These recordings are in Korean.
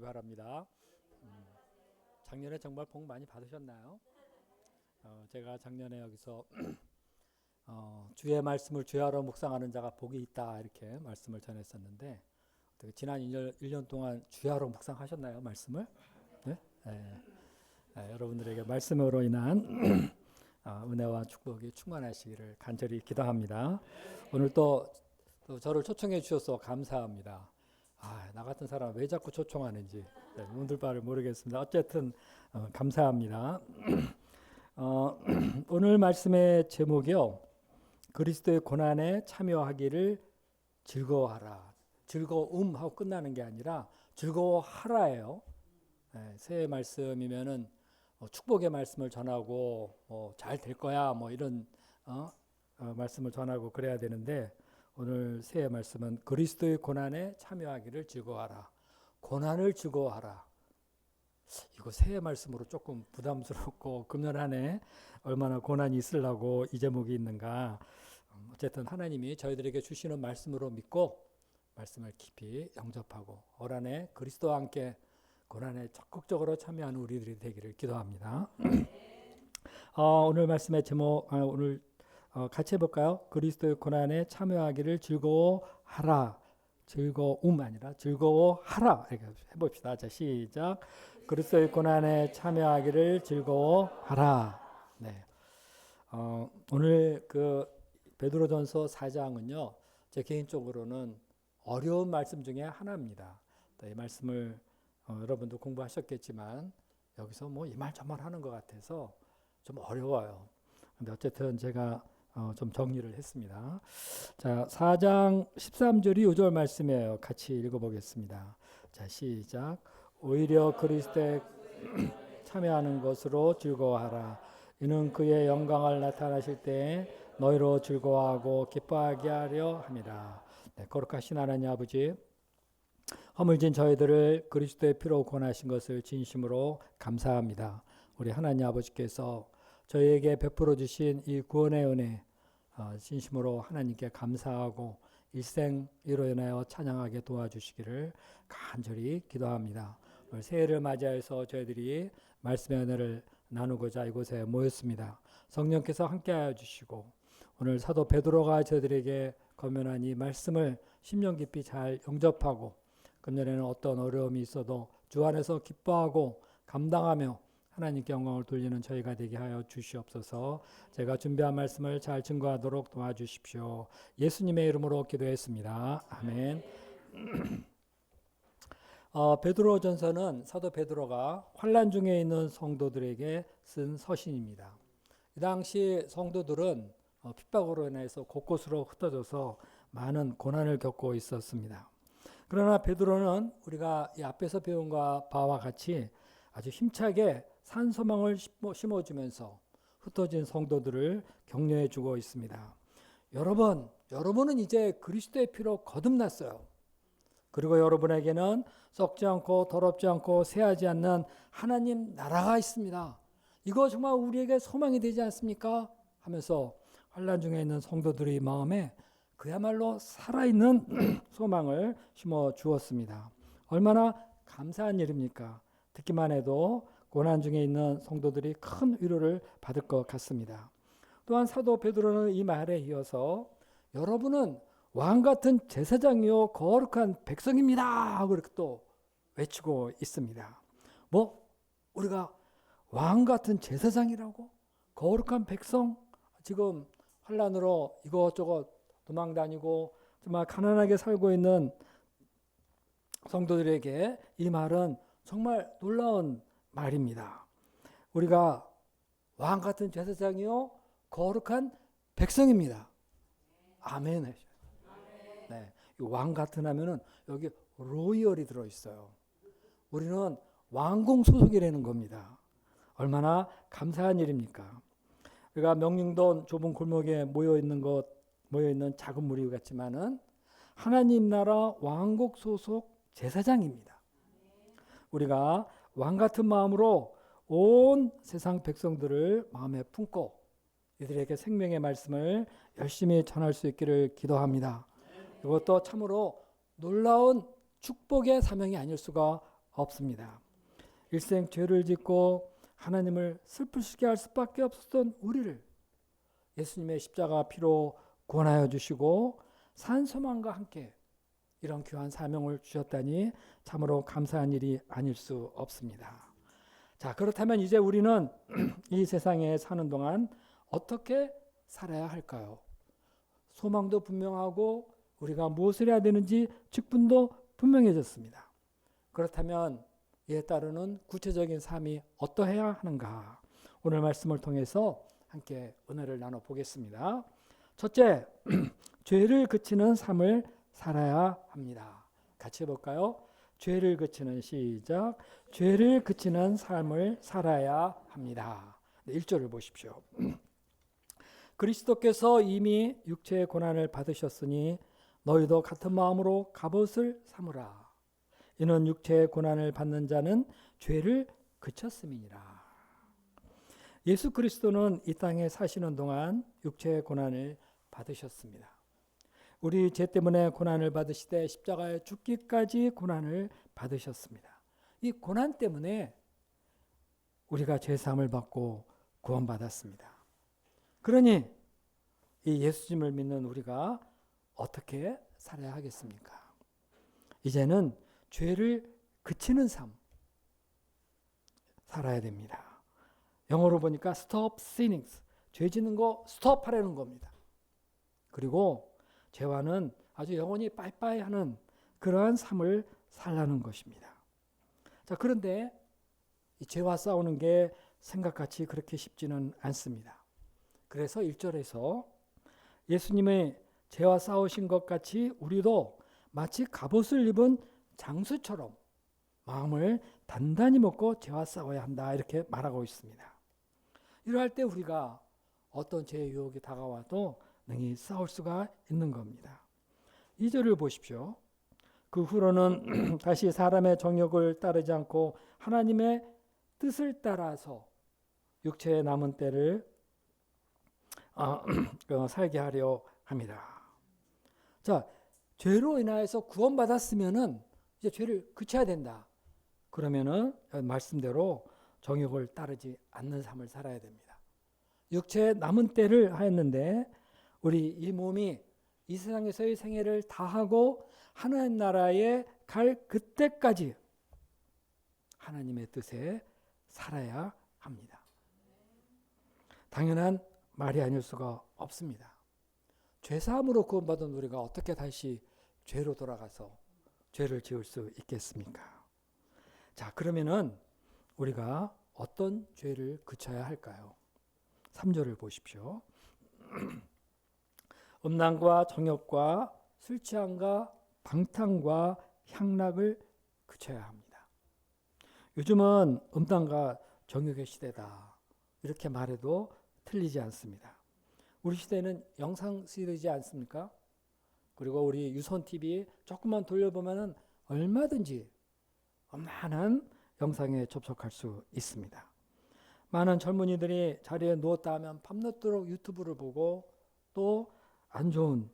바랍니다. 작년에 정말 복 많이 받으셨나요? 제가 작년에 여기서 주의 말씀을 주야로 묵상하는 자가 복이 있다 이렇게 말씀을 전했었는데 어떻게 지난 1년 동안 주야로 묵상하셨나요? 말씀을? 네? 여러분들에게 말씀으로 인한 은혜와 축복이 충만하시기를 간절히 기도합니다. 오늘 또 저를 초청해 주셔서 감사합니다. 나 같은 사람 왜 자꾸 초청하는지 문들 바를 모르겠습니다. 어쨌든 감사합니다. 오늘 말씀의 제목이요. 그리스도의 고난에 참여하기를 즐거워하라. 즐거움하고 끝나는 게 아니라 즐거워하라예요. 새해 말씀이면은 축복의 말씀을 전하고 잘 될 거야 이런 말씀을 전하고 그래야 되는데 오늘 새해 말씀은 그리스도의 고난에 참여하기를 즐거워하라. 고난을 즐거워하라. 이거 새해 말씀으로 조금 부담스럽고 금년 한 해 얼마나 고난이 있으려고 이 제목이 있는가. 어쨌든 하나님이 저희들에게 주시는 말씀으로 믿고 말씀을 깊이 영접하고 올 한 해 그리스도와 함께 고난에 적극적으로 참여하는 우리들이 되기를 기도합니다. 오늘 말씀의 제목 오늘 같이 해볼까요? 그리스도의 고난에 참여하기를 즐거워하라. 즐거움 아니라 즐거워하라. 이렇게 해봅시다. 자, 시작. 그리스도의 고난에 참여하기를 즐거워하라. 네. 오늘 그 베드로전서 4장은요. 제 개인적으로는 어려운 말씀 중에 하나입니다. 이 말씀을 여러분도 공부하셨겠지만 여기서 이 말 저 말 하는 것 같아서 좀 어려워요. 근데 어쨌든 제가 좀 정리를 했습니다. 자, 4장 13절이 5절 말씀이에요. 같이 읽어보겠습니다. 자, 시작. 오히려 그리스도에 참여하는 것으로 즐거워하라. 이는 그의 영광을 나타나실 때에 너희로 즐거워하고 기뻐하게 하려 함이라. 네, 거룩하신 하나님 아버지, 허물진 저희들을 그리스도의 피로 구원하신 것을 진심으로 감사합니다. 우리 하나님 아버지께서 저희에게 베풀어 주신 이 구원의 은혜 진심으로 하나님께 감사하고 일생 이로 인하여 찬양하게 도와주시기를 간절히 기도합니다. 오늘 새해를 맞이해서 저희들이 말씀의 은혜를 나누고자 이곳에 모였습니다. 성령께서 함께하여 주시고 오늘 사도 베드로가 저희들에게 권면한 이 말씀을 심령 깊이 잘 영접하고 금년에는 어떤 어려움이 있어도 주 안에서 기뻐하고 감당하며 하나님께 영광을 돌리는 저희가 되게 하여 주시옵소서. 제가 준비한 말씀을 잘 증거하도록 도와주십시오. 예수님의 이름으로 기도했습니다. 아멘. 베드로전서는 사도 베드로가 환난 중에 있는 성도들에게 쓴 서신입니다. 이 당시 성도들은 핍박으로 인해서 곳곳으로 흩어져서 많은 고난을 겪고 있었습니다. 그러나 베드로는 우리가 이 앞에서 배운 바와 같이 아주 힘차게 산소망을 심어주면서 흩어진 성도들을 격려해 주고 있습니다. 여러분은 이제 그리스도의 피로 거듭났어요. 그리고 여러분에게는 썩지 않고 더럽지 않고 쇠하지 않는 하나님 나라가 있습니다. 이거 정말 우리에게 소망이 되지 않습니까? 하면서 환난 중에 있는 성도들의 마음에 그야말로 살아있는 소망을 심어 주었습니다. 얼마나 감사한 일입니까? 듣기만 해도 고난 중에 있는 성도들이 큰 위로를 받을 것 같습니다. 또한 사도 베드로는 이 말에 이어서 여러분은 왕같은 제사장이요 거룩한 백성입니다 하고 이렇게 또 외치고 있습니다. 우리가 왕같은 제사장이라고? 거룩한 백성? 지금 환난으로 이것저것 도망다니고 정말 가난하게 살고 있는 성도들에게 이 말은 정말 놀라운 말입니다. 우리가 왕 같은 제사장이요 거룩한 백성입니다. 아멘. 네, 왕 같은 하면은 여기 로열이 들어 있어요. 우리는 왕궁 소속이라는 겁니다. 얼마나 감사한 일입니까? 우리가 명륜동 좁은 골목에 모여 있는 작은 무리 같지만은 하나님 나라 왕국 소속 제사장입니다. 우리가 왕 같은 마음으로 온 세상 백성들을 마음에 품고 이들에게 생명의 말씀을 열심히 전할 수 있기를 기도합니다. 이것도 참으로 놀라운 축복의 사명이 아닐 수가 없습니다. 일생 죄를 짓고 하나님을 슬프시게 할 수밖에 없었던 우리를 예수님의 십자가 피로 구원하여 주시고 산 소망과 함께 이런 귀한 사명을 주셨다니 참으로 감사한 일이 아닐 수 없습니다. 자, 그렇다면 이제 우리는 이 세상에 사는 동안 어떻게 살아야 할까요? 소망도 분명하고 우리가 무엇을 해야 되는지 직분도 분명해졌습니다. 그렇다면 이에 따르는 구체적인 삶이 어떠해야 하는가? 오늘 말씀을 통해서 함께 은혜를 나눠보겠습니다. 첫째, 죄를 그치는 삶을 살아야 합니다. 같이 해볼까요? 죄를 그치는 시작. 죄를 그치는 삶을 살아야 합니다. 1절을 보십시오. 그리스도께서 이미 육체의 고난을 받으셨으니 너희도 같은 마음으로 갑옷을 삼으라. 이는 육체의 고난을 받는 자는 죄를 그쳤음이니라. 예수 그리스도는 이 땅에 사시는 동안 육체의 고난을 받으셨습니다. 우리 죄 때문에 고난을 받으시되 십자가에 죽기까지 고난을 받으셨습니다. 이 고난 때문에 우리가 죄사함을 받고 구원받았습니다. 그러니 이 예수님을 믿는 우리가 어떻게 살아야 하겠습니까? 이제는 죄를 그치는 삶 살아야 됩니다. 영어로 보니까 stop sinning, 죄 짓는 거 스톱 하라는 겁니다. 그리고 죄와는 아주 영원히 빠이빠이 하는 그러한 삶을 살라는 것입니다. 자, 그런데 이 죄와 싸우는 게 생각같이 그렇게 쉽지는 않습니다. 그래서 1절에서 예수님의 죄와 싸우신 것 같이 우리도 마치 갑옷을 입은 장수처럼 마음을 단단히 먹고 죄와 싸워야 한다 이렇게 말하고 있습니다. 이러할 때 우리가 어떤 죄의 유혹이 다가와도 능히 싸울 수가 있는 겁니다. 2절을 보십시오. 그 후로는 다시 사람의 정욕을 따르지 않고 하나님의 뜻을 따라서 육체의 남은 때를 살게 하려 합니다. 자, 죄로 인하여서 구원받았으면은 이제 죄를 그쳐야 된다. 그러면은 말씀대로 정욕을 따르지 않는 삶을 살아야 됩니다. 육체의 남은 때를 하였는데 우리 이 몸이 이 세상에서의 생애를 다하고 하나님 나라에 갈 그때까지 하나님의 뜻에 살아야 합니다. 당연한 말이 아닐 수가 없습니다. 죄사함으로 구원받은 우리가 어떻게 다시 죄로 돌아가서 죄를 지을 수 있겠습니까? 자, 그러면은 우리가 어떤 죄를 그쳐야 할까요? 3절을 보십시오. 음란과 정욕과 술 취함과 방탕과 향락을 그쳐야 합니다. 요즘은 음란과 정욕의 시대다 이렇게 말해도 틀리지 않습니다. 우리 시대는 영상 시대이지 않습니까? 그리고 우리 유선 TV 조금만 돌려보면 얼마든지 많은 영상에 접속할 수 있습니다. 많은 젊은이들이 자리에 누웠다 하면 밤늦도록 유튜브를 보고 또 안 좋은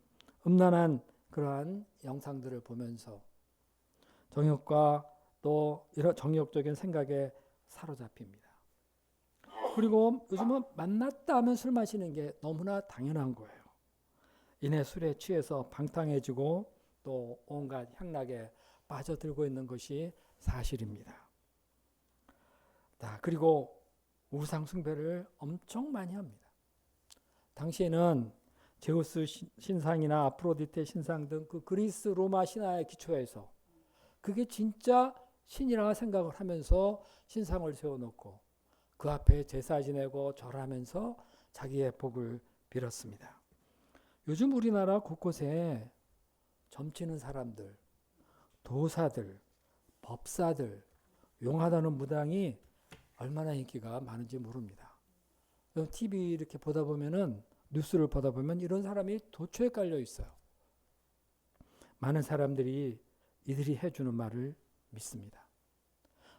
음란한 그러한 영상들을 보면서 정욕과 또 이런 정욕적인 생각에 사로잡힙니다. 그리고 요즘은 만났다 하면 술 마시는 게 너무나 당연한 거예요. 이내 술에 취해서 방탕해지고 또 온갖 향락에 빠져들고 있는 것이 사실입니다. 그리고 우상 숭배를 엄청 많이 합니다. 당시에는 제우스 신상이나 아프로디테 신상 등 그 그리스 로마 신화의 기초에서 그게 진짜 신이라 생각을 하면서 신상을 세워놓고 그 앞에 제사 지내고 절하면서 자기의 복을 빌었습니다. 요즘 우리나라 곳곳에 점치는 사람들, 도사들, 법사들, 용하다는 무당이 얼마나 인기가 많은지 모릅니다. TV 이렇게 보다 보면은 뉴스를 보다 보면 이런 사람이 도처에 깔려 있어요. 많은 사람들이 이들이 해주는 말을 믿습니다.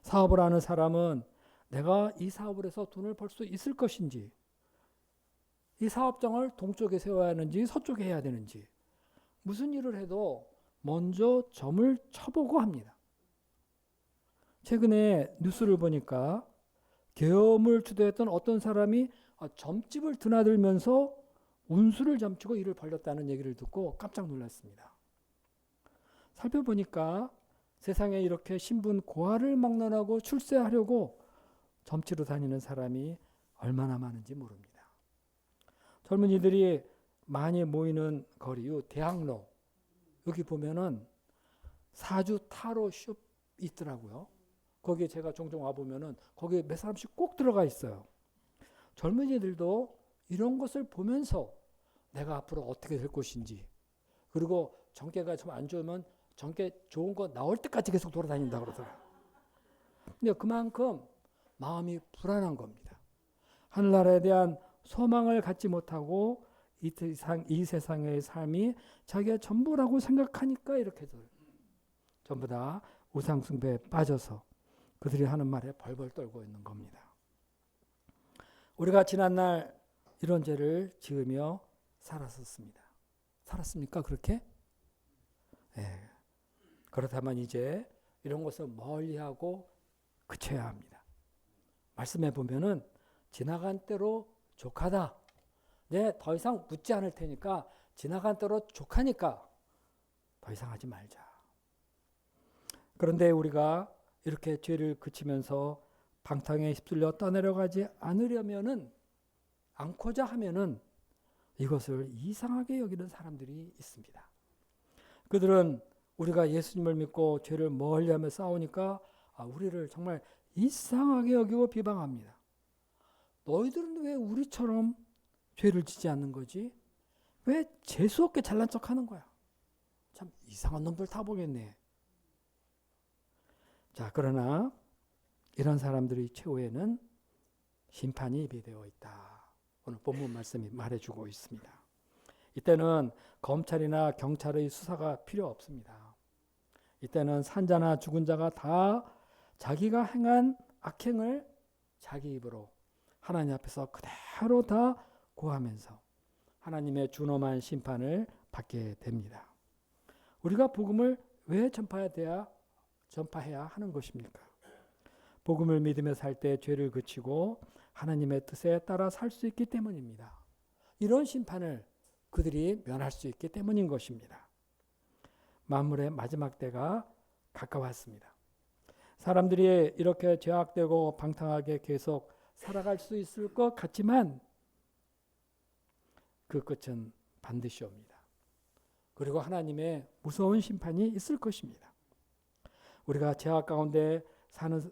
사업을 하는 사람은 내가 이 사업을 해서 돈을 벌 수 있을 것인지, 이 사업장을 동쪽에 세워야 하는지 서쪽에 해야 되는지, 무슨 일을 해도 먼저 점을 쳐보고 합니다. 최근에 뉴스를 보니까 계엄을 주도했던 어떤 사람이 점집을 드나들면서 운수를 점치고 이를 벌렸다는 얘기를 듣고 깜짝 놀랐습니다. 살펴보니까 세상에 이렇게 신분 고하를 막론하고 출세하려고 점치러 다니는 사람이 얼마나 많은지 모릅니다. 젊은이들이 많이 모이는 거리, 대학로, 여기 보면은 사주 타로 숍 있더라고요. 거기에 제가 종종 와보면은 거기에 몇 사람씩 꼭 들어가 있어요. 젊은이들도 이런 것을 보면서 내가 앞으로 어떻게 될 것인지, 그리고 정계가 좀 안 좋으면 정계 좋은 거 나올 때까지 계속 돌아다닌다 그러더라고요. 근데 그만큼 마음이 불안한 겁니다. 하늘나라에 대한 소망을 갖지 못하고 이 세상의 삶이 자기의 전부라고 생각하니까 이렇게 전부 다 우상숭배에 빠져서 그들이 하는 말에 벌벌 떨고 있는 겁니다. 우리가 지난날 이런 죄를 지으며 살았었습니다. 살았습니까? 그렇게? 네. 그렇다면 이제 이런 것을 멀리하고 그쳐야 합니다. 말씀해 보면은 지나간 때로 족하다. 네, 더 이상 묻지 않을 테니까 지나간 때로 족하니까 더 이상 하지 말자. 그런데 우리가 이렇게 죄를 그치면서 방탕에 휩쓸려 떠내려가지 않고자 하면은 이것을 이상하게 여기는 사람들이 있습니다. 그들은 우리가 예수님을 믿고 죄를 멀리하며 싸우니까 우리를 정말 이상하게 여기고 비방합니다. 너희들은 왜 우리처럼 죄를 지지 않는 거지? 왜 재수없게 잘난 척하는 거야? 참 이상한 놈들 다 보겠네. 자, 그러나 이런 사람들의 최후에는 심판이 예비되어 있다. 오늘 본문 말씀이 말해주고 있습니다. 이때는 검찰이나 경찰의 수사가 필요 없습니다. 이때는 산자나 죽은 자가 다 자기가 행한 악행을 자기 입으로 하나님 앞에서 그대로 다 고하면서 하나님의 준엄한 심판을 받게 됩니다. 우리가 복음을 왜 전파해야 하는 것입니까? 복음을 믿으며 살 때 죄를 그치고 하나님의 뜻에 따라 살 수 있기 때문입니다. 이런 심판을 그들이 면할 수 있기 때문인 것입니다. 만물의 마지막 때가 가까웠습니다. 사람들이 이렇게 죄악되고 방탕하게 계속 살아갈 수 있을 것 같지만 그 끝은 반드시 옵니다. 그리고 하나님의 무서운 심판이 있을 것입니다. 우리가 죄악 가운데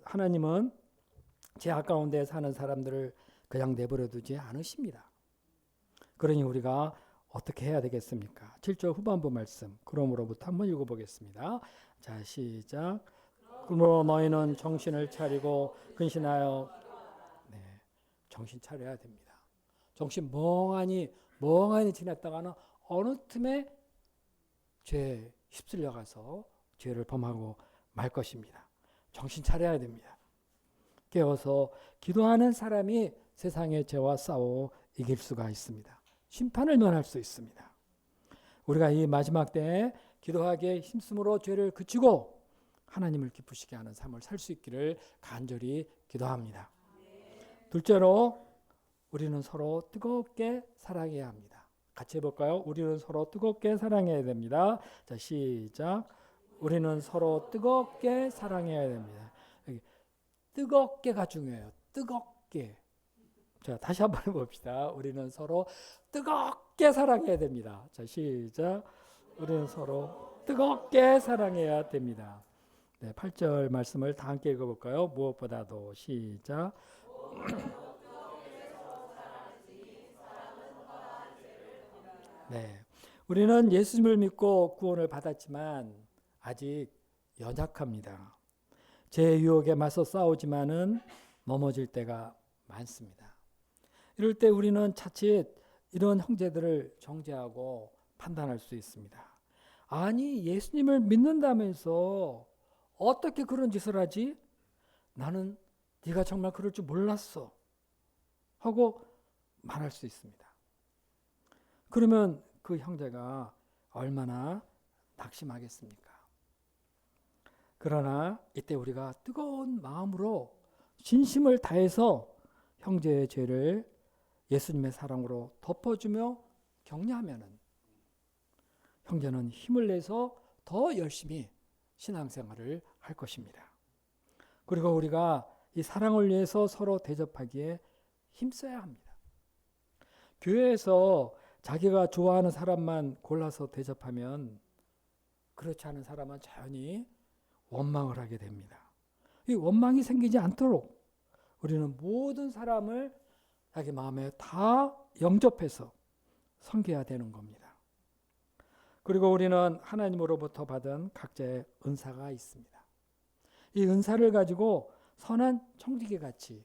하나님은 죄악 가운데 사는 사람들을 그냥 내버려 두지 않으십니다. 그러니 우리가 어떻게 해야 되겠습니까? 7절 후반부 말씀 그러므로부터 한번 읽어보겠습니다. 자, 시작. 그러므로 너희는 정신을 차리고 근신하여 정신 차려야 됩니다. 정신 멍하니 지냈다가는 어느 틈에 죄에 휩쓸려가서 죄를 범하고 말 것입니다. 정신 차려야 됩니다. 깨어서 기도하는 사람이 세상의 죄와 싸워 이길 수가 있습니다. 심판을 면할 수 있습니다. 우리가 이 마지막 때에 기도하기에 힘쓰므로 죄를 그치고 하나님을 기쁘시게 하는 삶을 살 수 있기를 간절히 기도합니다. 둘째로 우리는 서로 뜨겁게 사랑해야 합니다. 같이 해볼까요? 우리는 서로 뜨겁게 사랑해야 됩니다. 자, 시작. 우리는 서로 뜨겁게 사랑해야 됩니다. 여기 뜨겁게가 중요해요. 뜨겁게. 자, 다시 한번 해봅시다. 우리는 서로 뜨겁게 사랑해야 됩니다. 자, 시작. 우리는 서로 뜨겁게 사랑해야 됩니다. 네, 8절 말씀을 다 함께 읽어볼까요? 무엇보다도 시작. 네, 우리는 예수님을 믿고 구원을 받았지만 아직 연약합니다. 죄의 유혹에 맞서 싸우지만은 넘어질 때가 많습니다. 이럴 때 우리는 자칫 이런 형제들을 정죄하고 판단할 수 있습니다. 아니, 예수님을 믿는다면서 어떻게 그런 짓을 하지? 나는 네가 정말 그럴 줄 몰랐어 하고 말할 수 있습니다. 그러면 그 형제가 얼마나 낙심하겠습니까? 그러나 이때 우리가 뜨거운 마음으로 진심을 다해서 형제의 죄를 예수님의 사랑으로 덮어주며 격려하면은 형제는 힘을 내서 더 열심히 신앙생활을 할 것입니다. 그리고 우리가 이 사랑을 위해서 서로 대접하기에 힘써야 합니다. 교회에서 자기가 좋아하는 사람만 골라서 대접하면 그렇지 않은 사람은 자연히 원망을 하게 됩니다. 이 원망이 생기지 않도록 우리는 모든 사람을 자기 마음에 다 영접해서 섬겨야 되는 겁니다. 그리고 우리는 하나님으로부터 받은 각자의 은사가 있습니다. 이 은사를 가지고 선한 청지기 같이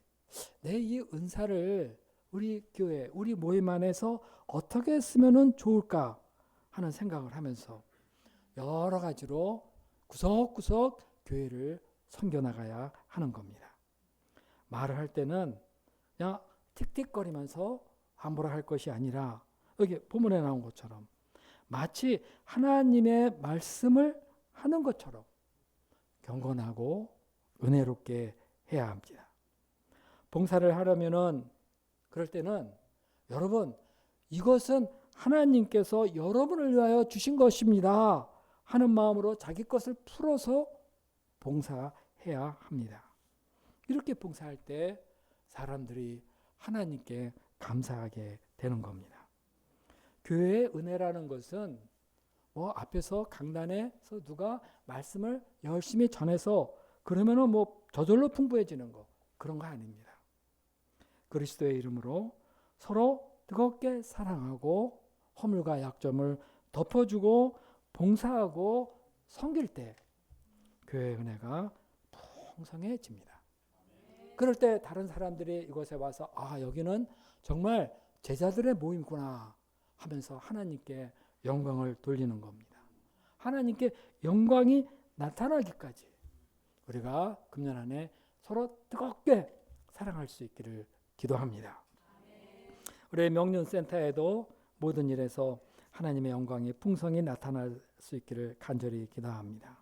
내 이 은사를 우리 교회, 우리 모임 안에서 어떻게 쓰면 좋을까 하는 생각을 하면서 여러 가지로 구석구석 교회를 섬겨나가야 하는 겁니다. 말을 할 때는 그냥 틱틱거리면서 함부로 할 것이 아니라 여기 본문에 나온 것처럼 마치 하나님의 말씀을 하는 것처럼 경건하고 은혜롭게 해야 합니다. 봉사를 하려면은 그럴 때는 여러분 이것은 하나님께서 여러분을 위하여 주신 것입니다 하는 마음으로 자기 것을 풀어서 봉사해야 합니다. 이렇게 봉사할 때 사람들이 하나님께 감사하게 되는 겁니다. 교회의 은혜라는 것은 뭐 앞에서 강단에서 누가 말씀을 열심히 전해서 그러면은 뭐 저절로 풍부해지는 거 그런 거 아닙니다. 그리스도의 이름으로 서로 뜨겁게 사랑하고 허물과 약점을 덮어주고 봉사하고 섬길 때 교회의 은혜가 풍성해집니다. 그럴 때 다른 사람들이 이곳에 와서 아 여기는 정말 제자들의 모임이구나 하면서 하나님께 영광을 돌리는 겁니다. 하나님께 영광이 나타나기까지 우리가 금년 안에 서로 뜨겁게 사랑할 수 있기를 기도합니다. 우리 명륜센터에도 모든 일에서 하나님의 영광이 풍성히 나타날 수 있기를 간절히 기도합니다.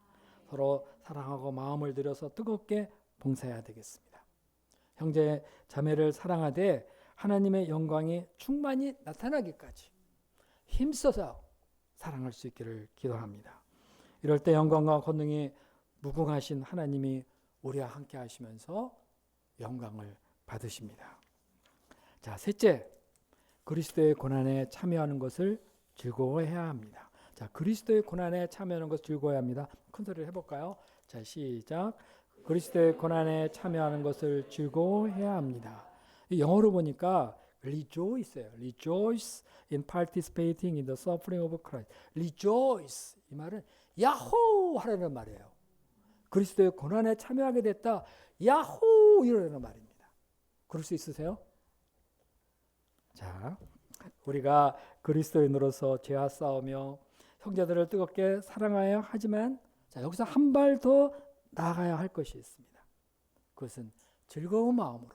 서로 사랑하고 마음을 들여서 뜨겁게 봉사해야 되겠습니다. 형제 자매를 사랑하되 하나님의 영광이 충만히 나타나기까지 힘써서 사랑할 수 있기를 기도합니다. 이럴 때 영광과 권능이 무궁하신 하나님이 우리와 함께 하시면서 영광을 받으십니다. 자, 셋째, 그리스도의 고난에 참여하는 것을 즐거워해야 합니다. 자, 그리스도의 고난에 참여하는 것을 즐거워해야 합니다. 큰 소리를 해볼까요? 자, 시작. 그리스도의 고난에 참여하는 것을 즐거워해야 합니다. 영어로 보니까 rejoice예요. Rejoice in participating in the suffering of Christ. Rejoice 이 말은 야호 하라는 말이에요. 그리스도의 고난에 참여하게 됐다. 야호 이러는 말입니다. 그럴 수 있으세요? 자, 우리가 그리스도인으로서 죄와 싸우며 형제들을 뜨겁게 사랑하여 하지만 자, 여기서 한 발 더 나아가야 할 것이 있습니다. 그것은 즐거운 마음으로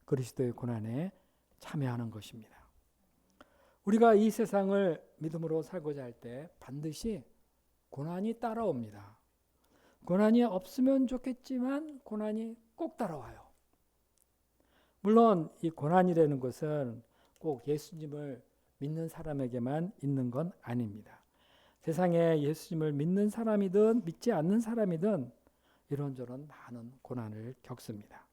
그리스도의 고난에 참여하는 것입니다. 우리가 이 세상을 믿음으로 살고자 할 때 반드시 고난이 따라옵니다. 고난이 없으면 좋겠지만 고난이 꼭 따라와요. 물론 이 고난이라는 것은 꼭 예수님을 믿는 사람에게만 있는 건 아닙니다. 세상에 예수님을 믿는 사람이든 믿지 않는 사람이든 이런저런 많은 고난을 겪습니다.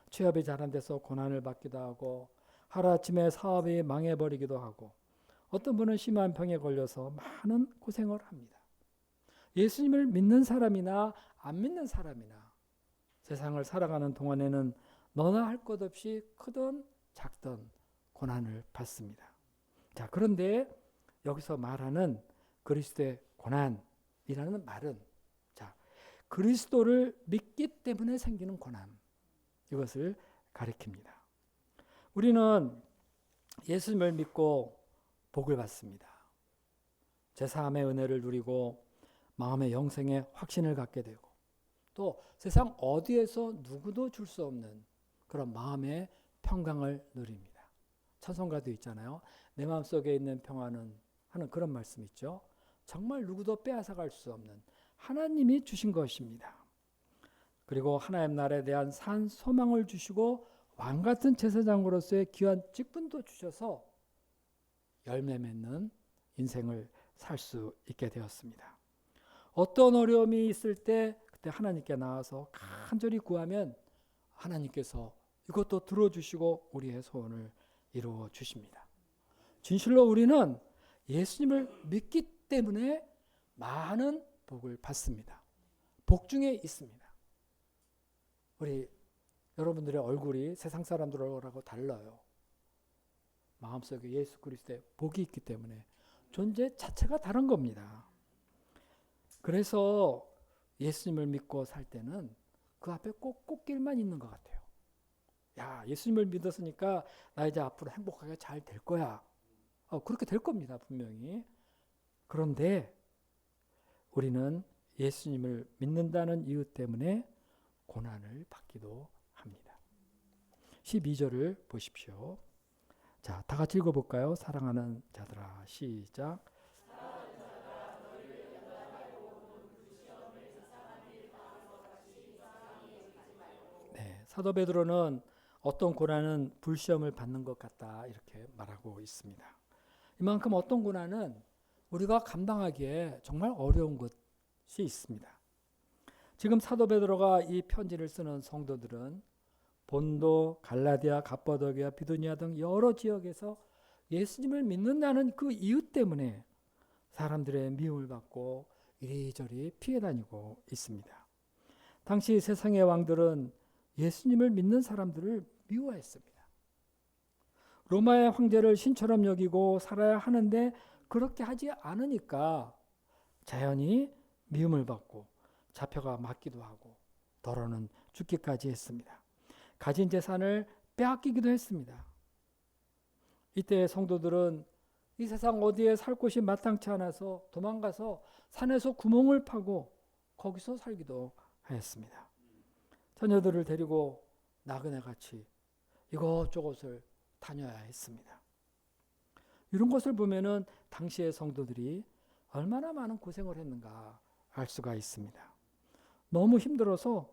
취업이 잘 안 돼서 고난을 받기도 하고 하루아침에 사업이 망해버리기도 하고 어떤 분은 심한 병에 걸려서 많은 고생을 합니다. 예수님을 믿는 사람이나 안 믿는 사람이나 세상을 살아가는 동안에는 너나 할 것 없이 크든 작든 고난을 받습니다. 자, 그런데 여기서 말하는 그리스도의 고난이라는 말은 자, 그리스도를 믿기 때문에 생기는 고난 이것을 가리킵니다. 우리는 예수님을 믿고 복을 받습니다. 제3의 은혜를 누리고 마음의 영생의 확신을 갖게 되고 또 세상 어디에서 누구도 줄 수 없는 그런 마음의 평강을 누립니다. 찬송가도 있잖아요. 내 마음속에 있는 평화는 하는 그런 말씀 있죠. 정말 누구도 빼앗아갈 수 없는 하나님이 주신 것입니다. 그리고 하나님 나라에 대한 산 소망을 주시고 왕 같은 제사장으로서의 귀한 직분도 주셔서 열매 맺는 인생을 살 수 있게 되었습니다. 어떤 어려움이 있을 때 그때 하나님께 나와서 간절히 구하면 하나님께서 이것도 들어주시고 우리의 소원을 이루어 주십니다. 진실로 우리는 예수님을 믿기 때문에 많은 복을 받습니다. 복 중에 있습니다. 우리 여러분들의 얼굴이 세상 사람들 얼굴하고 달라요. 마음속에 예수 그리스도의 복이 있기 때문에 존재 자체가 다른 겁니다. 그래서 예수님을 믿고 살 때는 그 앞에 꼭 꽃길만 있는 것 같아요. 야, 예수님을 믿었으니까 나 이제 앞으로 행복하게 잘 될 거야. 그렇게 될 겁니다, 분명히. 그런데 우리는 예수님을 믿는다는 이유 때문에 고난을 받기도 합니다. 12절을 보십시오. 자, 다 같이 읽어볼까요? 사랑하는 자들아, 시작. 네, 사도 베드로는 어떤 고난은 불시험을 받는 것 같다 이렇게 말하고 있습니다. 이만큼 어떤 고난은 우리가 감당하기에 정말 어려운 것이 있습니다. 지금 사도 베드로가 이 편지를 쓰는 성도들은 본도, 갈라디아, 갑바도기아, 비두니아 등 여러 지역에서 예수님을 믿는다는 그 이유 때문에 사람들의 미움을 받고 이리저리 피해 다니고 있습니다. 당시 세상의 왕들은 예수님을 믿는 사람들을 미워했습니다. 로마의 황제를 신처럼 여기고 살아야 하는데 그렇게 하지 않으니까 자연히 미움을 받고 잡혀가 맞기도 하고 더러는 죽기까지 했습니다. 가진 재산을 빼앗기기도 했습니다. 이때 성도들은 이 세상 어디에 살 곳이 마땅치 않아서 도망가서 산에서 구멍을 파고 거기서 살기도 하였습니다. 자녀들을 데리고 나그네같이 이곳저곳을 다녀야 했습니다. 이런 것을 보면은 당시의 성도들이 얼마나 많은 고생을 했는가 알 수가 있습니다. 너무 힘들어서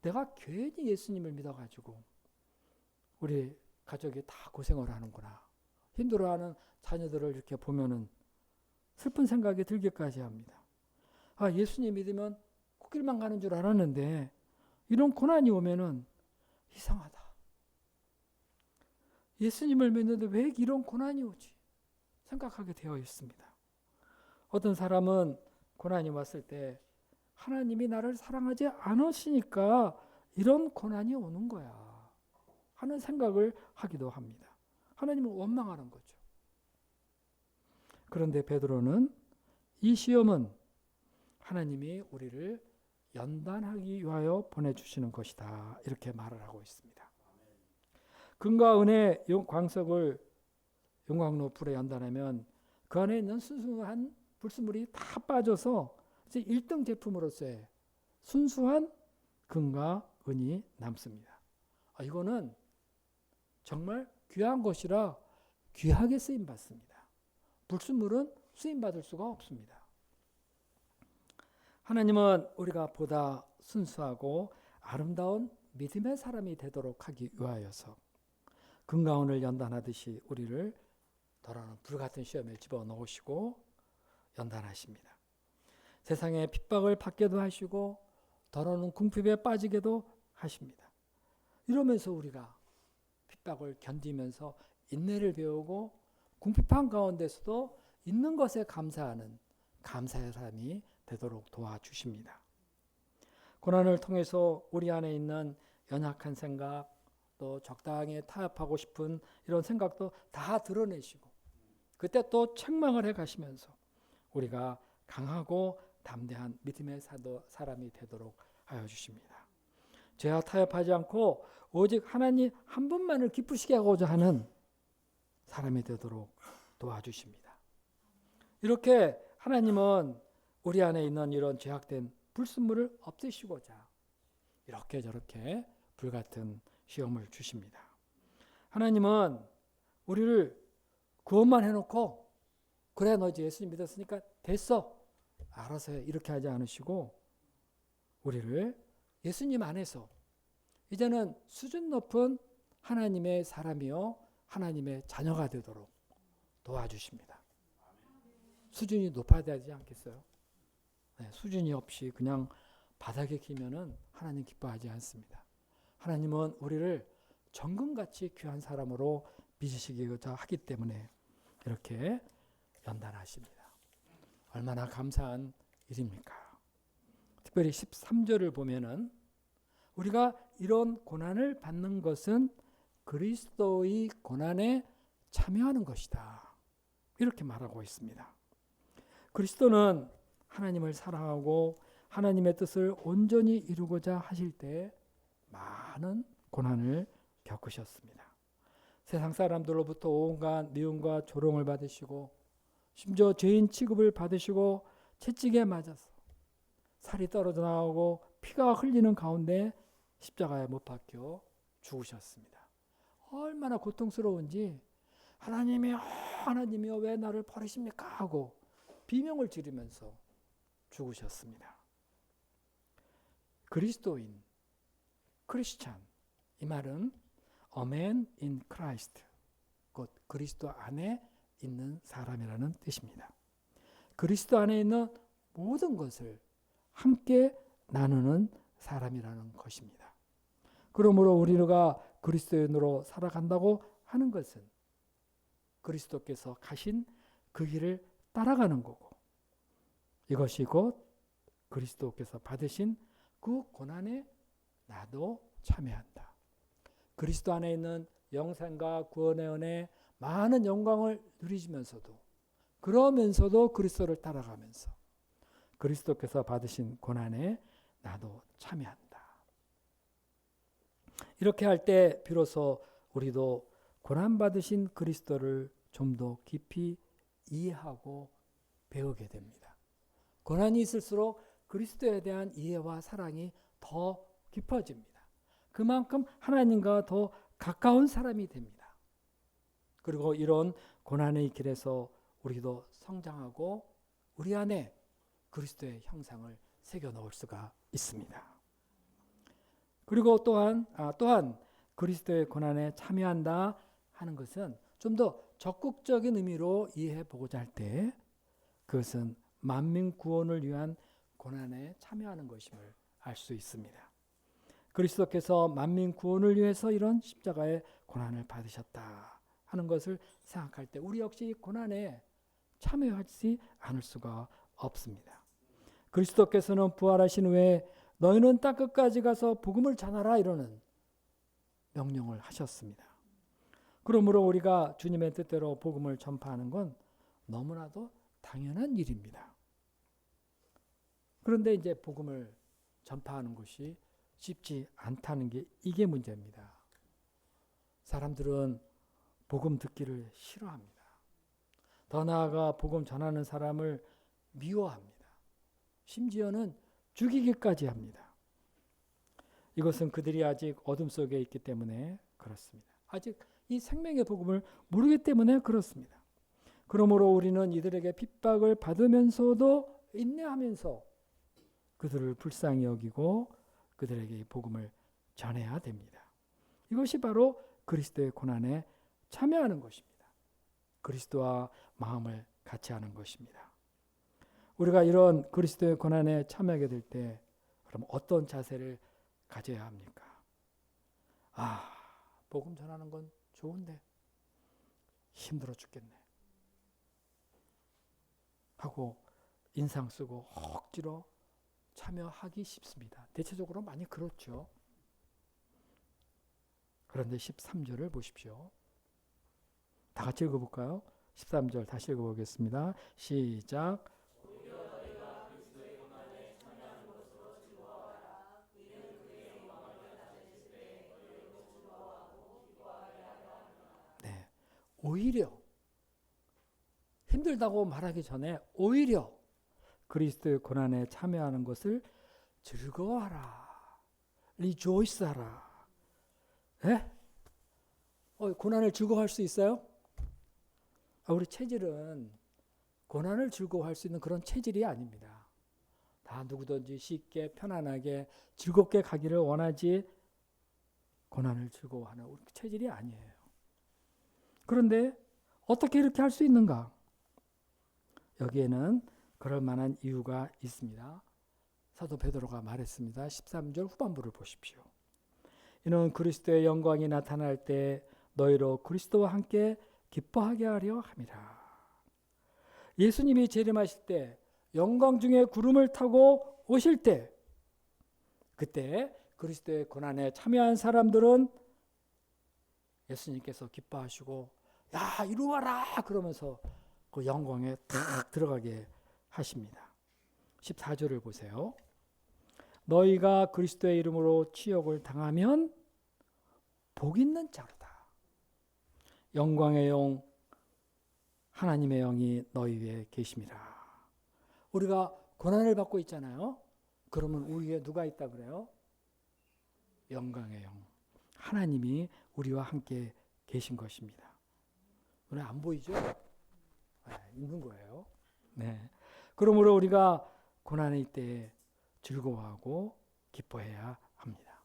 내가 괜히 예수님을 믿어가지고 우리 가족이 다 고생을 하는구나. 힘들어하는 자녀들을 이렇게 보면은 슬픈 생각이 들기까지 합니다. 아, 예수님 믿으면 코길만 가는 줄 알았는데 이런 고난이 오면은 이상하다. 예수님을 믿는데 왜 이런 고난이 오지? 생각하게 되어 있습니다. 어떤 사람은 고난이 왔을 때 하나님이 나를 사랑하지 않으시니까 이런 고난이 오는 거야 하는 생각을 하기도 합니다. 하나님을 원망하는 거죠. 그런데 베드로는 이 시험은 하나님이 우리를 연단하기 위하여 보내주시는 것이다 이렇게 말을 하고 있습니다. 금과 은의 광석을 용광로 불에 연단하면 그 안에 있는 순수한 불순물이 다 빠져서 이제 1등 제품으로서의 순수한 금과 은이 남습니다. 이거는 정말 귀한 것이라 귀하게 쓰임 받습니다. 불순물은 쓰임 받을 수가 없습니다. 하나님은 우리가 보다 순수하고 아름다운 믿음의 사람이 되도록 하기 위하여서 금과 은을 연단하듯이 우리를 더러는 불같은 시험에 집어넣으시고 연단하십니다. 세상에 핍박을 받게도 하시고 더러는 궁핍에 빠지게도 하십니다. 이러면서 우리가 핍박을 견디면서 인내를 배우고 궁핍한 가운데서도 있는 것에 감사하는 감사의 사람이 되도록 도와주십니다. 고난을 통해서 우리 안에 있는 연약한 생각, 또 적당히 타협하고 싶은 이런 생각도 다 드러내시고 그때 또 책망을 해 가시면서 우리가 강하고 담대한 믿음의 사람이 되도록 하여 주십니다. 죄와 타협하지 않고 오직 하나님 한 분만을 기쁘시게 하고자 하는 사람이 되도록 도와주십니다. 이렇게 하나님은 우리 안에 있는 이런 죄악된 불순물을 없애시고자 이렇게 저렇게 불같은 시험을 주십니다. 하나님은 우리를 구원만 해놓고 그래 너 이제 예수님 믿었으니까 됐어 알아서 해 이렇게 하지 않으시고 우리를 예수님 안에서 이제는 수준 높은 하나님의 사람이요 하나님의 자녀가 되도록 도와주십니다. 수준이 높아야 되지 않겠어요? 네, 수준이 없이 그냥 바닥에 기면은 하나님 기뻐하지 않습니다. 하나님은 우리를 정금같이 귀한 사람으로 빚으시기가 하기 때문에 이렇게 연단하십니다. 얼마나 감사한 일입니까? 특별히 13절을 보면은 우리가 이런 고난을 받는 것은 그리스도의 고난에 참여하는 것이다. 이렇게 말하고 있습니다. 그리스도는 하나님을 사랑하고 하나님의 뜻을 온전히 이루고자 하실 때 많은 고난을 겪으셨습니다. 세상 사람들로부터 온갖 미움과 조롱을 받으시고 심지어 죄인 취급을 받으시고 채찍에 맞아서 살이 떨어져 나오고 피가 흘리는 가운데 십자가에 못 박혀 죽으셨습니다. 얼마나 고통스러운지 하나님이여 왜 나를 버리십니까 하고 비명을 지르면서 죽으셨습니다. 그리스도인, 크리스찬, 이 말은 a man in Christ, 곧 그리스도 안에 있는 사람이라는 뜻입니다. 그리스도 안에 있는 모든 것을 함께 나누는 사람이라는 것입니다. 그러므로 우리가 그리스도인으로 살아간다고 하는 것은 그리스도께서 가신 그 길을 따라가는 거고 이것이 곧 그리스도께서 받으신 그 고난에 나도 참여한다. 그리스도 안에 있는 영생과 구원의 은혜 많은 영광을 누리면서도 그러면서도 그리스도를 따라가면서 그리스도께서 받으신 고난에 나도 참여한다. 이렇게 할 때 비로소 우리도 고난받으신 그리스도를 좀 더 깊이 이해하고 배우게 됩니다. 고난이 있을수록 그리스도에 대한 이해와 사랑이 더 깊어집니다. 그만큼 하나님과 더 가까운 사람이 됩니다. 그리고 이런 고난의 길에서 우리도 성장하고 우리 안에 그리스도의 형상을 새겨 넣을 수가 있습니다. 그리고 또한 그리스도의 고난에 참여한다 하는 것은 좀 더 적극적인 의미로 이해해 보고자 할 때 그것은 만민 구원을 위한 고난에 참여하는 것임을 알 수 있습니다. 그리스도께서 만민 구원을 위해서 이런 십자가의 고난을 받으셨다 하는 것을 생각할 때 우리 역시 고난에 참여하지 않을 수가 없습니다. 그리스도께서는 부활하신 후에 너희는 땅 끝까지 가서 복음을 전하라 이러는 명령을 하셨습니다. 그러므로 우리가 주님의 뜻대로 복음을 전파하는 건 너무나도 당연한 일입니다. 그런데 이제 복음을 전파하는 것이 쉽지 않다는 게 이게 문제입니다. 사람들은 복음 듣기를 싫어합니다. 더 나아가 복음 전하는 사람을 미워합니다. 심지어는 죽이기까지 합니다. 이것은 그들이 아직 어둠 속에 있기 때문에 그렇습니다. 아직 이 생명의 복음을 모르기 때문에 그렇습니다. 그러므로 우리는 이들에게 핍박을 받으면서도 인내하면서 그들을 불쌍히 여기고 그들에게 복음을 전해야 됩니다. 이것이 바로 그리스도의 고난에 참여하는 것입니다. 그리스도와 마음을 같이 하는 것입니다. 우리가 이런 그리스도의 고난에 참여하게 될 때 그럼 어떤 자세를 가져야 합니까? 복음 전하는 건 좋은데 힘들어 죽겠네 하고 인상 쓰고 억지로 참여하기 쉽습니다. 대체적으로 많이 그렇죠. 그런데 13절을 보십시오. 다 같이 읽어볼까요? 13절 다시 읽어보겠습니다. 시작. 네, 오히려 힘들다고 말하기 전에 오히려 그리스도의 고난에 참여하는 것을 즐거워하라. 리조이스하라. 예? 고난을 즐거워할 수 있어요? 우리 체질은 고난을 즐거워할 수 있는 그런 체질이 아닙니다. 다 누구든지 쉽게 편안하게 즐겁게 가기를 원하지 고난을 즐거워하는 우리 체질이 아니에요. 그런데 어떻게 이렇게 할 수 있는가? 여기에는 그럴 만한 이유가 있습니다. 사도 베드로가 말했습니다. 13절 후반부를 보십시오. 이는 그리스도의 영광이 나타날 때 너희로 그리스도와 함께 기뻐하게 하려 함이라. 예수님이 재림하실 때 영광 중에 구름을 타고 오실 때 그때 그리스도의 고난에 참여한 사람들은 예수님께서 기뻐하시고 야 이리 와라 그러면서 그 영광에 탁 들어가게 하십니다. 14절을 보세요. 너희가 그리스도의 이름으로 치욕을 당하면 복 있는 자로다. 영광의 영 하나님의 영이 너희 위에 계심이라. 우리가 고난을 받고 있잖아요. 그러면 우리 위에 누가 있다 그래요? 영광의 영 하나님이 우리와 함께 계신 것입니다. 눈에 안 보이죠? 네, 있는 거예요. 네. 그러므로 우리가 고난의 때에 즐거워하고 기뻐해야 합니다.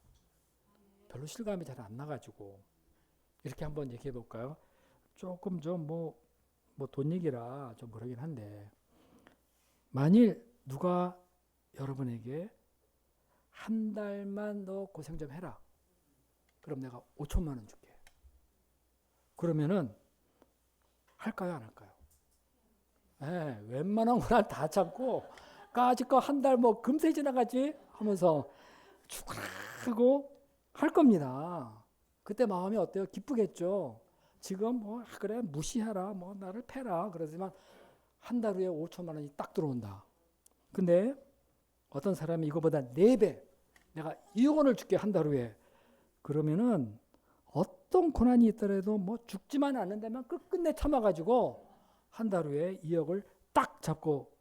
별로 실감이 잘 안 나가지고 이렇게 한번 얘기해 볼까요? 조금 좀 돈 얘기라 좀 그러긴 한데 만일 누가 여러분에게 한 달만 너 고생 좀 해라. 그럼 내가 5천만 원 줄게. 그러면은 할까요, 안 할까요? 네, 웬만한 거는 다 참고 까짓거 한 달 금세 지나가지 하면서 축하하고 할 겁니다. 그때 마음이 어때요? 기쁘겠죠. 지금 그래 무시해라, 나를 패라 그러지만 한 달 후에 5천만 원이 딱 들어온다. 근데 어떤 사람이 이거보다 4배 내가 2억 원을 줄게 한 달 후에 그러면은 어떤 고난이 있더라도 죽지만 않는다면 끝끝내 참아가지고 한 달 후에 2억을 딱 잡고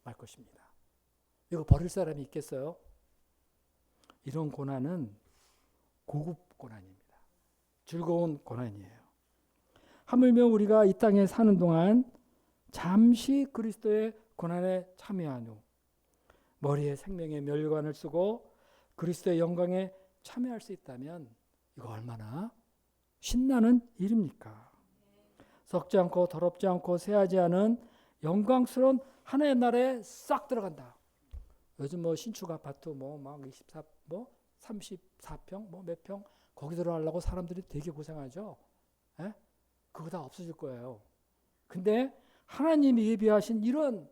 말 것입니다. 이거 버릴 사람이 있겠어요? 이런 고난은 고급 고난입니다. 즐거운 고난이에요. 하물며 우리가 이 땅에 사는 동안 잠시 그리스도의 고난에 참여한 후 머리에 생명의 멸관을 쓰고 그리스도의 영광에 참여할 수 있다면 이거 얼마나 신나는 일입니까? 썩지 않고 더럽지 않고 새하지 않은 영광스러운 하나의 나라에 싹 들어간다. 요즘 신축 아파트 막 24, 34평 몇 평 거기 들어가려고 사람들이 되게 고생하죠. 에? 그거 다 없어질 거예요. 근데 하나님이 예비하신 이런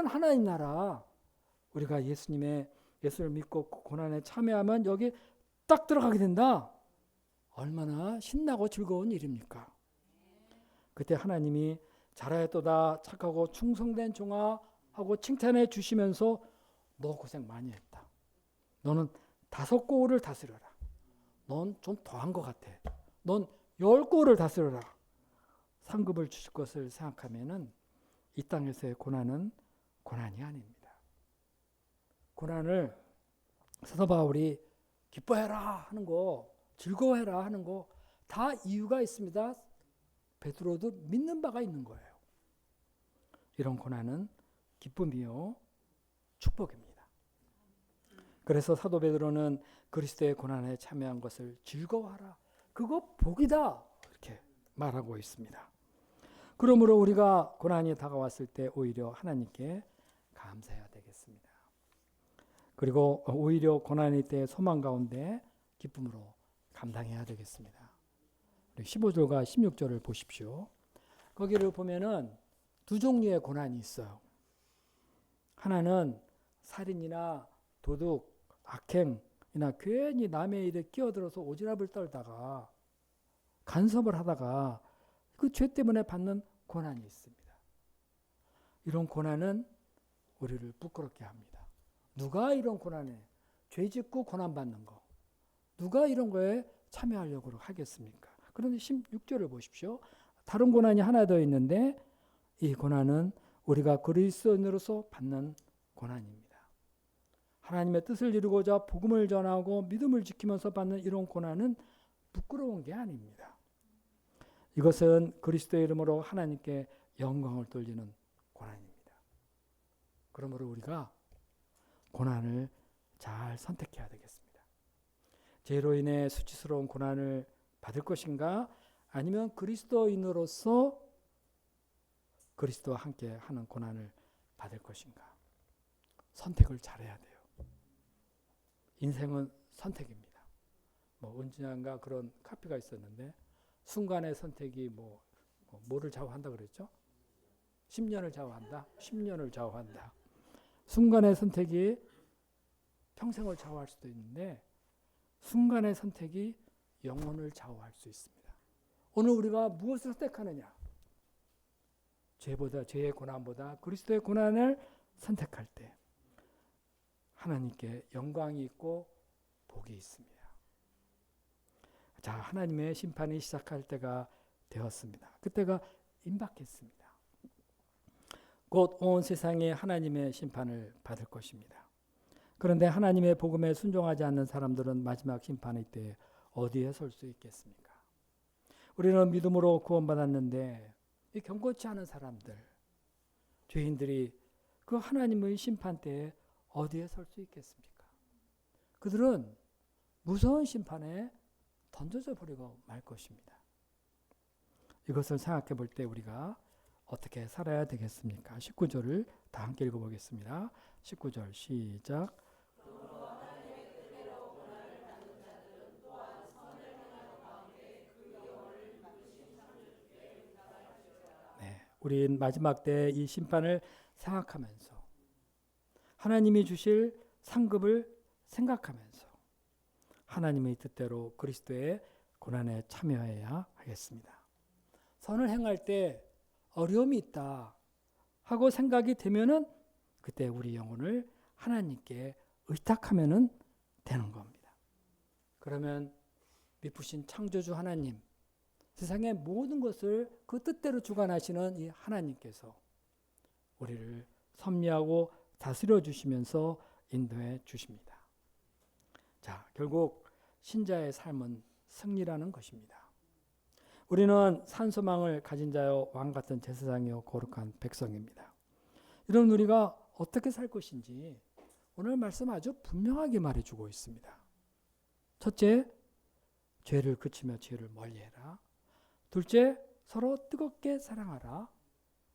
하나님 나라 우리가 예수를 믿고 고난에 참여하면 여기 딱 들어가게 된다. 얼마나 신나고 즐거운 일입니까? 그때 하나님이 잘하였도다 착하고 충성된 종아 하고 칭찬해 주시면서 너 고생 많이 했다. 너는 5고을을 다스려라. 넌 좀 더한 것 같아. 넌 10고을을 다스려라. 상급을 주실 것을 생각하면은 이 땅에서의 고난은 고난이 아닙니다. 고난을 사도 바울이 기뻐해라 하는 거, 즐거워해라 하는 거 다 이유가 있습니다. 베드로도 믿는 바가 있는 거예요. 이런 고난은 기쁨이요 축복입니다. 그래서 사도 베드로는 그리스도의 고난에 참여한 것을 즐거워하라. 그거 복이다. 이렇게 말하고 있습니다. 그러므로 우리가 고난이 다가왔을 때 오히려 하나님께 감사해야 되겠습니다. 그리고 오히려 고난일 때 소망 가운데 기쁨으로 감당해야 되겠습니다. 15절과 16절을 보십시오. 거기를 보면은 두 종류의 고난이 있어요. 하나는 살인이나 도둑, 악행이나 괜히 남의 일에 끼어들어서 오지랖을 떨다가 간섭을 하다가 그 죄 때문에 받는 고난이 있습니다. 이런 고난은 우리를 부끄럽게 합니다. 누가 이런 고난에 죄 짓고 고난받는 거 누가 이런 거에 참여하려고 하겠습니까? 그런데 16절을 보십시오. 다른 고난이 하나 더 있는데 이 고난은 우리가 그리스도인으로서 받는 고난입니다. 하나님의 뜻을 이루고자 복음을 전하고 믿음을 지키면서 받는 이런 고난은 부끄러운 게 아닙니다. 이것은 그리스도의 이름으로 하나님께 영광을 돌리는 고난입니다. 그러므로 우리가 고난을 잘 선택해야 되겠습니다. 죄로 인해 수치스러운 고난을 받을 것인가, 아니면 그리스도인으로서 그리스도와 함께 하는 고난을 받을 것인가. 선택을 잘해야 돼요. 인생은 선택입니다. 은진양가 그런 카피가 있었는데, 순간의 선택이 뭐를 좌우한다 그랬죠? 10년을 좌우한다. 10년을 좌우한다. 순간의 선택이 평생을 좌우할 수도 있는데, 순간의 선택이 영혼을 좌우할 수 있습니다. 오늘 우리가 무엇을 선택하느냐? 죄의 고난보다 그리스도의 고난을 선택할 때 하나님께 영광이 있고 복이 있습니다. 자, 하나님의 심판이 시작할 때가 되었습니다. 그때가 임박했습니다. 곧 온 세상이 하나님의 심판을 받을 것입니다. 그런데 하나님의 복음에 순종하지 않는 사람들은 마지막 심판의 때에 어디에 설 수 있겠습니까? 우리는 믿음으로 구원받았는데 이 경고치 않은 사람들, 죄인들이 그 하나님의 심판 때에 어디에 설 수 있겠습니까? 그들은 무서운 심판에 던져져 버리고 말 것입니다. 이것을 생각해 볼 때 우리가 어떻게 살아야 되겠습니까? 19절을 다 함께 읽어보겠습니다. 19절 시작. 우린 마지막 때 이 심판을 생각하면서 하나님이 주실 상급을 생각하면서 하나님의 뜻대로 그리스도의 고난에 참여해야 하겠습니다. 선을 행할 때 어려움이 있다 하고 생각이 되면은 그때 우리 영혼을 하나님께 의탁하면은 되는 겁니다. 그러면 미쁘신 창조주 하나님, 세상의 모든 것을 그 뜻대로 주관하시는 이 하나님께서 우리를 섭리하고 다스려 주시면서 인도해 주십니다. 자, 결국 신자의 삶은 승리라는 것입니다. 우리는 산소망을 가진 자여 왕 같은 제사장이요 거룩한 백성입니다. 이런 우리가 어떻게 살 것인지 오늘 말씀 아주 분명하게 말해주고 있습니다. 첫째, 죄를 그치며 죄를 멀리해라. 둘째, 서로 뜨겁게 사랑하라.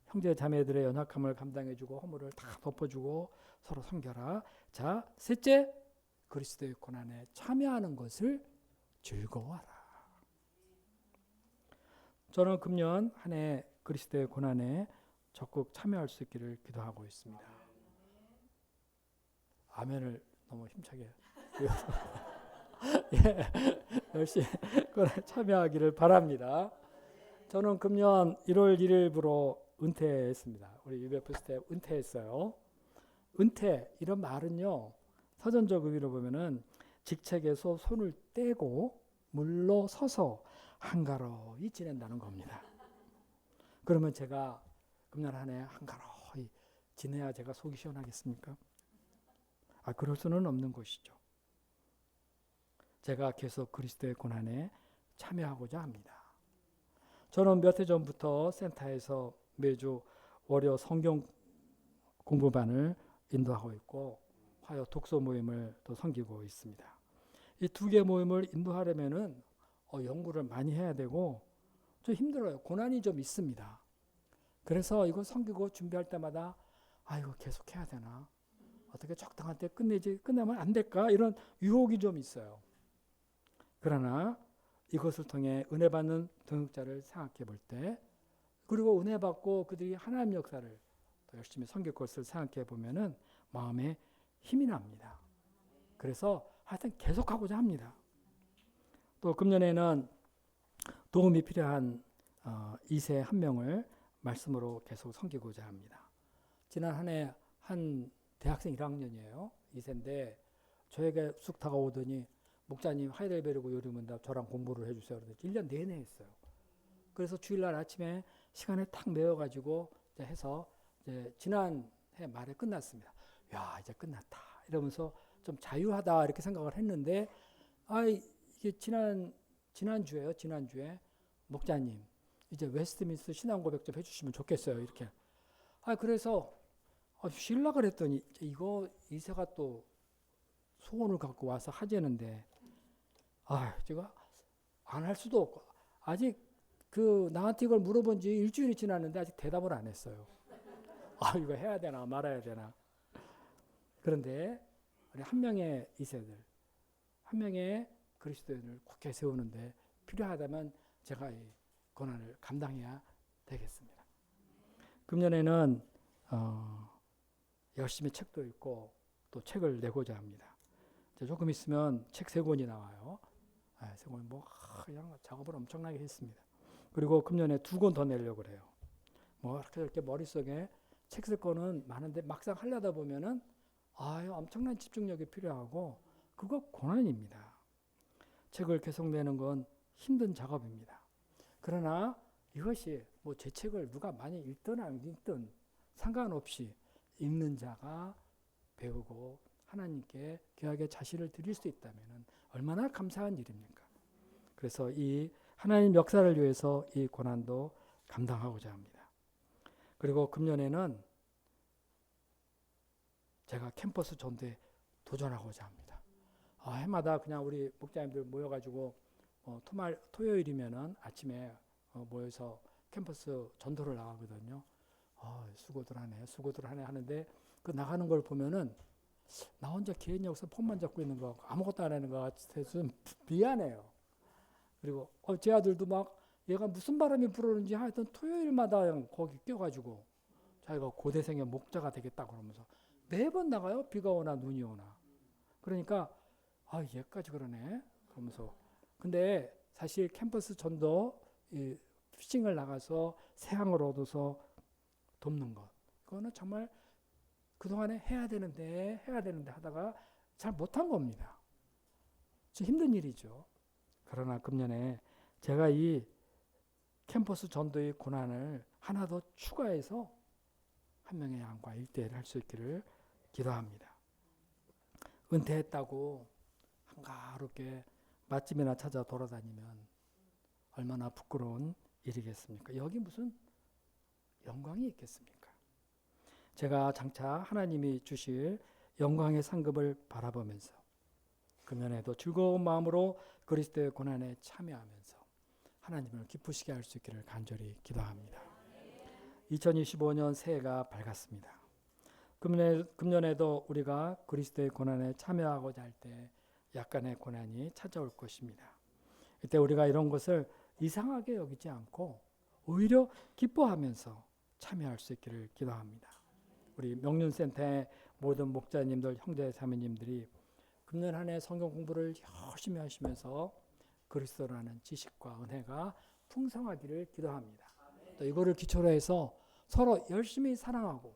형제 자매들의 연약함을 감당해주고 허물을 다 덮어주고 서로 섬겨라. 자, 셋째, 그리스도의 고난에 참여하는 것을 즐거워하라. 저는 금년 한 해 그리스도의 고난에 적극 참여할 수 있기를 기도하고 있습니다. 아멘을 너무 힘차게 예, 열심히 참여하기를 바랍니다. 저는 금년 1월 1일부로 은퇴했습니다. 우리 UBF 때 은퇴했어요. 은퇴 이런 말은요, 서전적 의미로 보면은 직책에서 손을 떼고 물러서서 한가로이 지낸다는 겁니다. 그러면 제가 금년 한 해 한가로이 지내야 제가 속이 시원하겠습니까? 그럴 수는 없는 것이죠. 제가 계속 그리스도의 고난에 참여하고자 합니다. 저는 몇 해 전부터 센터에서 매주 월요 성경 공부반을 인도하고 있고 화요 독서 모임을 또 섬기고 있습니다. 이 두 개 모임을 인도하려면은 연구를 많이 해야 되고 좀 힘들어요. 고난이 좀 있습니다. 그래서 이거 섬기고 준비할 때마다 이거 계속 해야 되나? 어떻게 적당한 때 끝내면 안 될까? 이런 유혹이 좀 있어요. 그러나 이것을 통해 은혜 받는 동역자를 생각해 볼 때, 그리고 은혜 받고 그들이 하나님 역사를 더 열심히 섬길 것을 생각해 보면은 마음에 힘이 납니다. 그래서 하여튼 계속하고자 합니다. 또 금년에는 도움이 필요한 2세 한 명을 말씀으로 계속 섬기고자 합니다. 지난 한 해 한 대학생 1학년이에요. 2세인데 저에게 쑥 다가오더니 목사님 하이델베르그 요리문답 저랑 공부를 해주세요. 그래서 1년 내내 했어요. 그래서 주일날 아침에 시간에 탁 메워가지고 해서 이제 지난해 말에 끝났습니다. 야, 이제 끝났다 이러면서 좀 자유하다 이렇게 생각을 했는데 이게 지난주에요. 지난주에 목사님 이제 웨스트민스터 신앙고백 좀 해주시면 좋겠어요. 이렇게. 그래서 쉬려고 그랬더니 이거 이세가 또 소원을 갖고 와서 하자는데 제가 안 할 수도 없고 아직 나한테 이걸 물어본 지 일주일이 지났는데 아직 대답을 안 했어요. 이거 해야 되나 말아야 되나. 그런데 우리 한 명의 이세들, 한 명의 그리스도인을 굳게 세우는데 필요하다면 제가 이 고난을 감당해야 되겠습니다. 금년에는 열심히 책도 읽고 또 책을 내고자 합니다. 조금 있으면 책 3권이 나와요. 3권 그냥 작업을 엄청나게 했습니다. 그리고 금년에 2권 더 내려고 그래요. 이렇게 머릿속에 책 쓸 거는 많은데 막상 하려다 보면은 엄청난 집중력이 필요하고 그거 고난입니다. 책을 계속 내는 건 힘든 작업입니다. 그러나 이것이 제 책을 누가 많이 읽든 안 읽든 상관없이 읽는 자가 배우고 하나님께 귀하게 자신을 드릴 수 있다면 얼마나 감사한 일입니까? 그래서 이 하나님 역사를 위해서 이 고난도 감당하고자 합니다. 그리고 금년에는 제가 캠퍼스 전도에 도전하고자 합니다. 해마다 그냥 우리 목자님들 모여가지고 토요일이면은 아침에 모여서 캠퍼스 전도를 나가거든요. 수고들 하네 하는데 그 나가는 걸 보면은 나 혼자 개인 역사 폰만 잡고 있는 거 같고 아무것도 안 하는 것 같아서 좀 미안해요. 그리고 제 아들도 얘가 무슨 바람이 불어오는지 하여튼 토요일마다 거기 껴가지고 자기가 고대생의 목자가 되겠다고 그러면서 매번 나가요. 비가 오나 눈이 오나. 그러니까 얘까지 그러네 그러면서. 근데 사실 캠퍼스 전도 피싱을 나가서 새항을 얻어서 돕는 것, 그거는 정말 그동안에 해야 되는데 하다가 잘 못한 겁니다. 힘든 일이죠. 그러나 금년에 제가 이 캠퍼스 전도의 고난을 하나 더 추가해서 한 명의 양과 1대1 할 수 있기를 기도합니다. 은퇴했다고 한가롭게 맛집이나 찾아 돌아다니면 얼마나 부끄러운 일이겠습니까? 여기 무슨 영광이 있겠습니까? 제가 장차 하나님이 주실 영광의 상급을 바라보면서 금년에도 즐거운 마음으로 그리스도의 고난에 참여하면서 하나님을 기쁘시게 할 수 있기를 간절히 기도합니다. 2025년 새해가 밝았습니다. 금년에도 우리가 그리스도의 고난에 참여하고자 할 때 약간의 고난이 찾아올 것입니다. 이때 우리가 이런 것을 이상하게 여기지 않고 오히려 기뻐하면서 참여할 수 있기를 기도합니다. 우리 명륜센터의 모든 목자님들, 형제 자매님들이 금년 한 해 성경 공부를 열심히 하시면서 그리스도라는 지식과 은혜가 풍성하기를 기도합니다. 또 이거를 기초로 해서 서로 열심히 사랑하고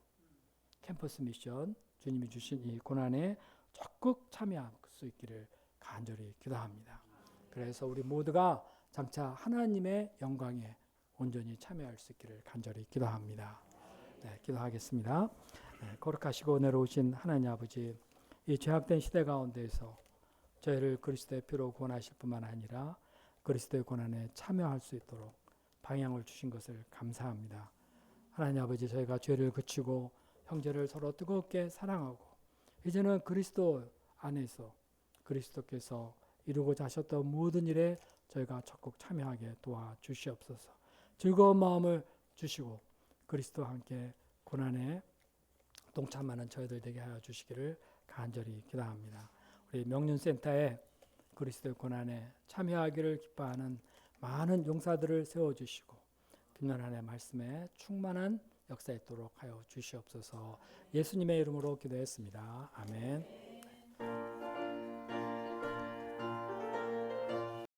캠퍼스 미션, 주님이 주신 이 고난에 적극 참여할 수 있기를 간절히 기도합니다. 그래서 우리 모두가 장차 하나님의 영광에 온전히 참여할 수 있기를 간절히 기도합니다. 기도하겠습니다. 거룩하시고 은혜로우신 하나님 아버지, 이 죄악된 시대 가운데에서 저희를 그리스도의 피로 구원하실 뿐만 아니라 그리스도의 고난에 참여할 수 있도록 방향을 주신 것을 감사합니다. 하나님 아버지, 저희가 죄를 그치고 형제를 서로 뜨겁게 사랑하고 이제는 그리스도 안에서 그리스도께서 이루고자 하셨던 모든 일에 저희가 적극 참여하게 도와주시옵소서. 즐거운 마음을 주시고 그리스도와 함께 고난에 동참하는 저희들 되게 하여 주시기를 간절히 기도합니다. 우리 명륜센터에 그리스도의 고난에 참여하기를 기뻐하는 많은 용사들을 세워주시고 금년 한 해 말씀에 충만한 역사 있도록 하여 주시옵소서. 예수님의 이름으로 기도했습니다. 아멘.